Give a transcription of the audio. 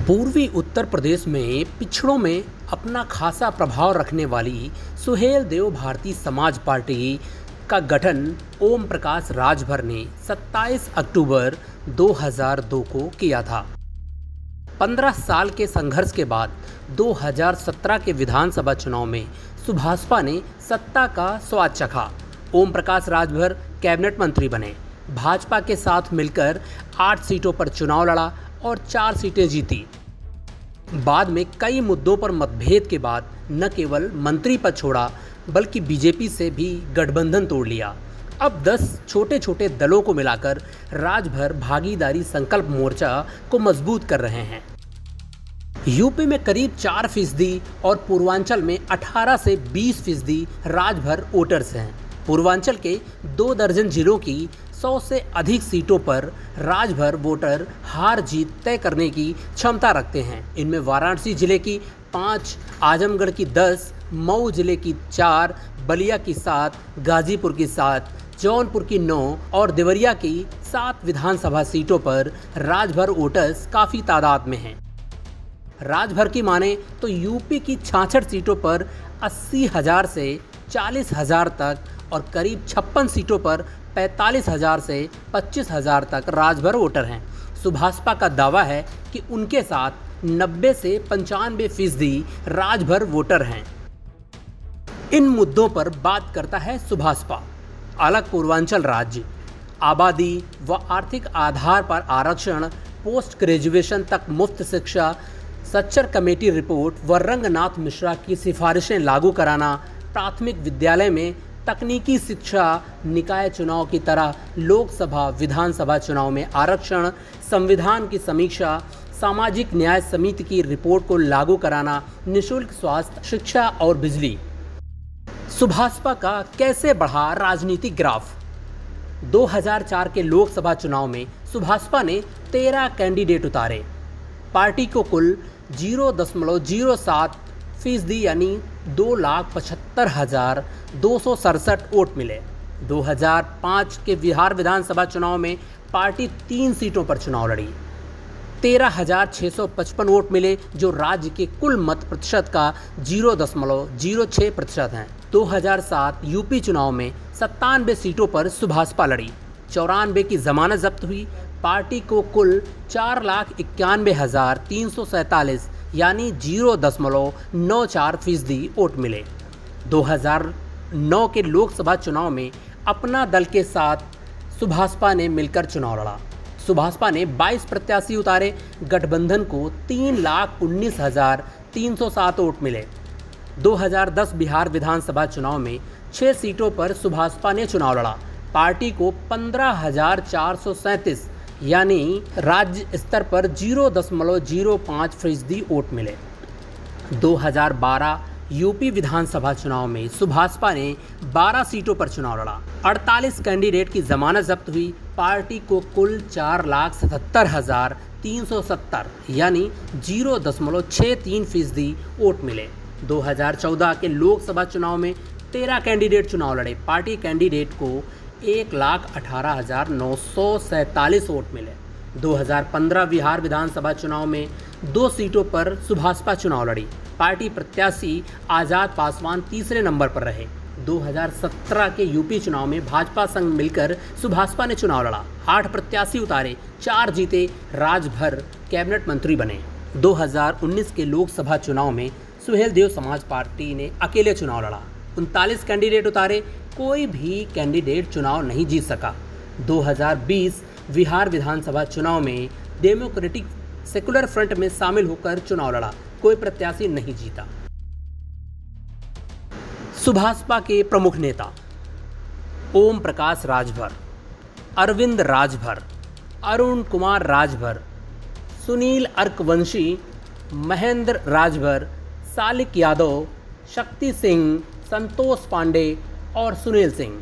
पूर्वी उत्तर प्रदेश में पिछड़ों में अपना खासा प्रभाव रखने वाली सुहेल देव भारतीय समाज पार्टी का गठन ओम प्रकाश राजभर ने 27 अक्टूबर 2002 को किया था। 15 साल के संघर्ष के बाद 2017 के विधानसभा चुनाव में सुभाषपा ने सत्ता का स्वाद चखा। ओम प्रकाश राजभर कैबिनेट मंत्री बने, भाजपा के साथ मिलकर 8 सीटों पर चुनाव लड़ा और 4 सीटें जीती। बाद में कई मुद्दों पर मतभेद के बाद न केवल मंत्री पद छोड़ा बल्कि बीजेपी से भी गठबंधन तोड़ लिया। अब 10 छोटे छोटे दलों को मिलाकर राजभर भागीदारी संकल्प मोर्चा को मजबूत कर रहे हैं। यूपी में करीब 4% और पूर्वांचल में 18 से 20% राजभर वोटर्स हैं। पूर्वांचल के 2 दर्जन जिलों की 100 से अधिक सीटों पर राजभर वोटर हार जीत तय करने की क्षमता रखते हैं। इनमें वाराणसी जिले की 5, आजमगढ़ की 10, मऊ जिले की 4, बलिया की 7, गाजीपुर की 7, जौनपुर की 9 और देवरिया की 7 विधानसभा सीटों पर राजभर वोटर्स काफ़ी तादाद में हैं। राजभर की माने तो यूपी की 66 सीटों पर 80,000 से 40,000 तक और करीब 56 सीटों पर 45,000 से 25,000 तक राजभर वोटर हैं। सुभाषपा का दावा है कि उनके साथ 90 से 95% राजभर वोटर हैं। इन मुद्दों पर बात करता है सुभाषपा। अलग पूर्वांचल राज्य, आबादी व आर्थिक आधार पर आरक्षण, पोस्ट ग्रेजुएशन तक मुफ्त शिक्षा, सच्चर कमेटी रिपोर्ट व रंगनाथ मिश्रा की सिफारिशें लागू कराना, प्राथमिक विद्यालय में तकनीकी शिक्षा, निकाय चुनाव की तरह लोकसभा विधानसभा चुनाव में आरक्षण, संविधान की समीक्षा, सामाजिक न्याय समिति की रिपोर्ट को लागू कराना, निःशुल्क स्वास्थ्य, शिक्षा और बिजली। सुभाषपा का कैसे बढ़ा राजनीतिक ग्राफ। 2004 के लोकसभा चुनाव में सुभाषपा ने 13 कैंडिडेट उतारे। पार्टी को कुल 0.07% यानी 2,75,267 वोट मिले। 2005 के बिहार विधानसभा चुनाव में पार्टी 3 सीटों पर चुनाव लड़ी। 13,655 वोट मिले जो राज्य के कुल मत प्रतिशत का 0.06% हैं। 2007 यूपी चुनाव में 97 सीटों पर सुभाषपा लड़ी। 94 की जमानत जब्त हुई। पार्टी को कुल 4,91,347 यानी 0.94% वोट मिले। 2009 के लोकसभा चुनाव में अपना दल के साथ सुभाषपा ने मिलकर चुनाव लड़ा। सुभाषपा ने 22 प्रत्याशी उतारे। गठबंधन को 3,19,307 वोट मिले। 2010 बिहार विधानसभा चुनाव में 6 सीटों पर सुभाषपा ने चुनाव लड़ा। पार्टी को 15,437 यानी राज्य स्तर पर 0.05% वोट मिले। 2012 यूपी विधानसभा चुनाव में सुभाषपा ने 12 सीटों पर चुनाव लड़ा। 48 कैंडिडेट की जमानत जब्त हुई। पार्टी को कुल 4,77,370 यानी 0.63% वोट मिले। 2014 के लोकसभा चुनाव में 13 कैंडिडेट चुनाव लड़े। पार्टी कैंडिडेट को 1,18,947 वोट मिले। 2015 बिहार विधानसभा चुनाव में 2 सीटों पर सुभाषपा चुनाव लड़ी। पार्टी प्रत्याशी आज़ाद पासवान तीसरे नंबर पर रहे। 2017 के यूपी चुनाव में भाजपा संग मिलकर सुभाषपा ने चुनाव लड़ा। 8 प्रत्याशी उतारे, 4 जीते, राजभर कैबिनेट मंत्री बने। 2019 के लोकसभा चुनाव में सुहेल देव समाज पार्टी ने अकेले चुनाव लड़ा। 39 कैंडिडेट उतारे, कोई भी कैंडिडेट चुनाव नहीं जीत सका। 2020 बिहार विधानसभा चुनाव में डेमोक्रेटिक सेकुलर फ्रंट में शामिल होकर चुनाव लड़ा, कोई प्रत्याशी नहीं जीता। सुभाषपा के प्रमुख नेता ओम प्रकाश राजभर, अरविंद राजभर, अरुण कुमार राजभर, सुनील अर्कवंशी, महेंद्र राजभर, सालिक यादव, शक्ति सिंह, संतोष पांडे और सुनील सिंह।